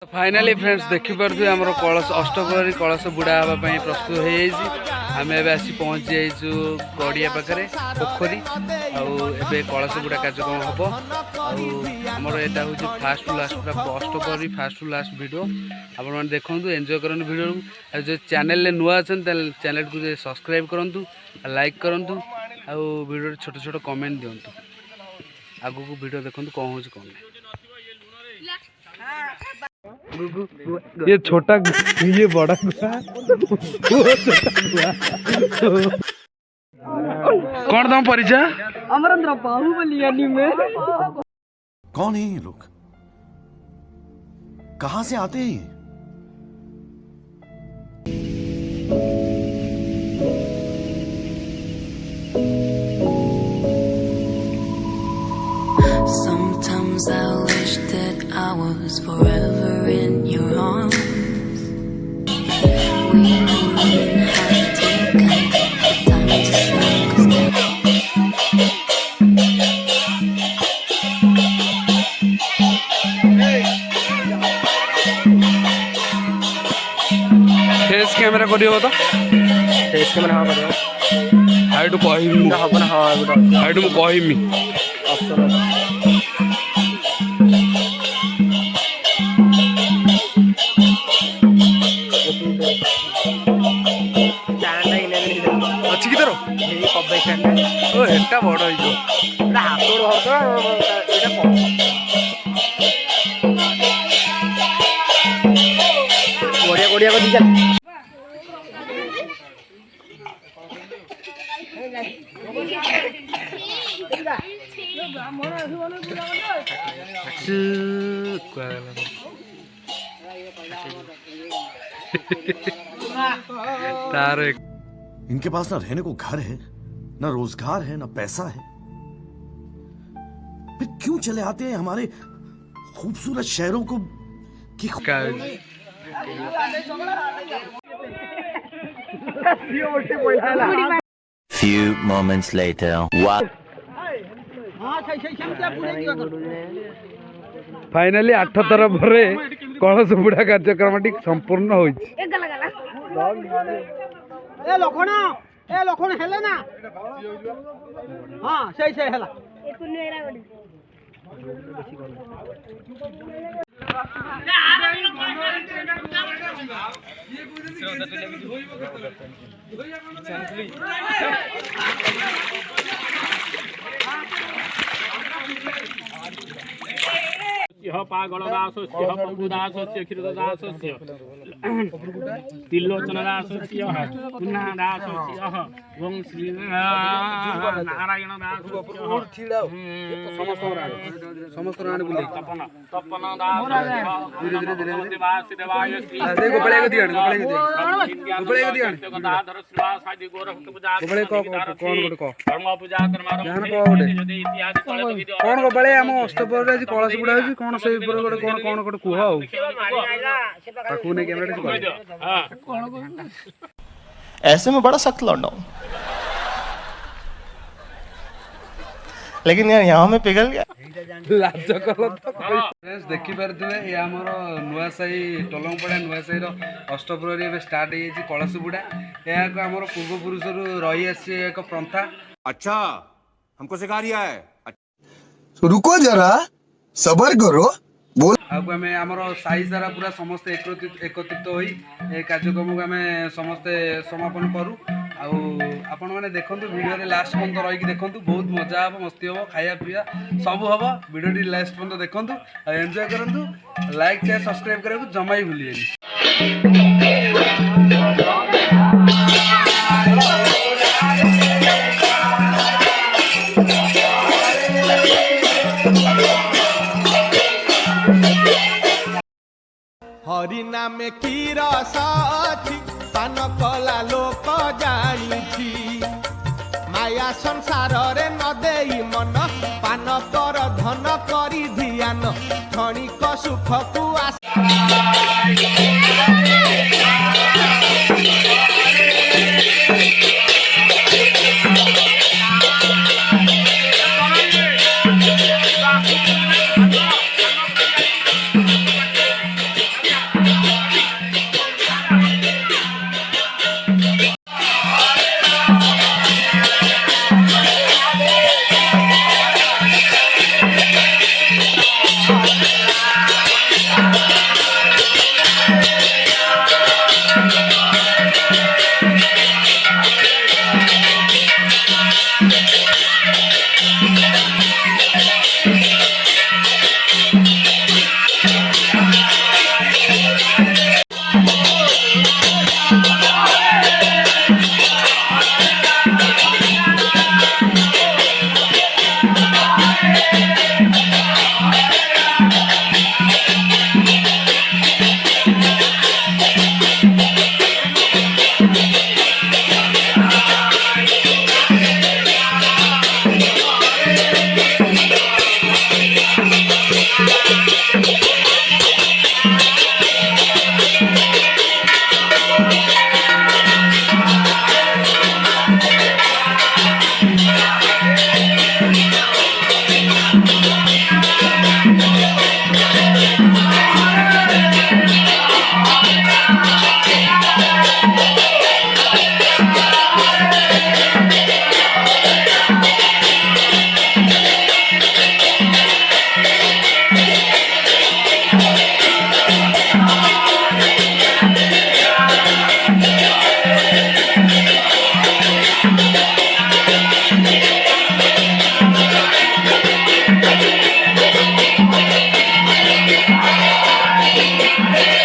Finally friends देखिपे आम कलश अष्टप्रहरी कलश बुड़ा हाँपाई प्रस्तुत हो आम एस पहुँची जाइचु गड़िया पाखे पोखरी आए कलश बुड़ा कार्यक्रम हम आमर यहाँ हूँ फास्ट टू लास्ट पूरा अष्टप्रहरी फास्ट टू लास्ट वीडियो आपण देखूँ एंजॉय करते वीडियो जो चैनल नुआ अच्छा चैनल को सब्सक्राइब करूँ लाइक करूँ आउ वीडियो छोट छोट कमेंट दिंतु आगू को वीडियो देखूँ कौन हो कौन नहीं ये छोटा ये बड़ा कौन तुम परिचय अमरेंद्र बाहुबली में कौन है ये लोग कहां से आते हैं Sometimes I wish that I was forever in your arms. We wouldn't have taken the time to say face camera करियो तो फेस कैमरा हाँ करियो हाइड कहमी हबन हाँ हाइड मु कहमी अच्छी की तरह ओ एटा बड़ हो गोड़िया गोड़िया को दीजिए तारे इनके पास ना रहने को घर है ना रोजगार है ना पैसा है फिर क्यों चले आते हैं हमारे खूबसूरत शहरों को की Few moments later. What? Finally 8 थर पर कलश बुड़ा कार्यक्रम संपूर्ण हो पागल दास पप्पू दास क्षीर दास त्रिलोचन दास पुन्हा दास ओम श्री नारायण दास समस्त तपन दास वासुदेवाय गदाधर श्रीवासादि गोरख पूजा धर्म पूजा कौन गोपाले आम अष्टप्रहरी कलश बुड़ा हो कौन से गोटे कौन कौन गोटे कुह ऐसे में बड़ा सख्त लौंडा हूं लेकिन यार यहाँ में पिघल गया लाज कल देखी पारे ये आम नुआसाही टोलंगपड़ा नुआसाही अष्टप्रहरी स्टार्ट हो कलश बुड़ा यह आम पूर्वपुरुष रही आसी एक प्रथा। अच्छा हमको सिखा रिया है रुको जरा सबर करो बोल आम साई सारा पूरा समस्ते एकत्रित हो कार्यक्रम को आम समस्ते समापन करूँ आपण मैंने देखु वीडियो लास्ट पर्यटन रही देखु बहुत मजा हम मस्ती हम खाया पीवा सब हम वीडियो लास्ट पर्यटन देखु एंजॉय करूँ लाइक शेयर सब्सक्राइब करने जमा ही भूलिए। हरि नाम की रस अछि पान कला लोक जानी माया संसार रे न देई मन पान कर धन करी ध्यान क्षणिक सुख को आस Hey!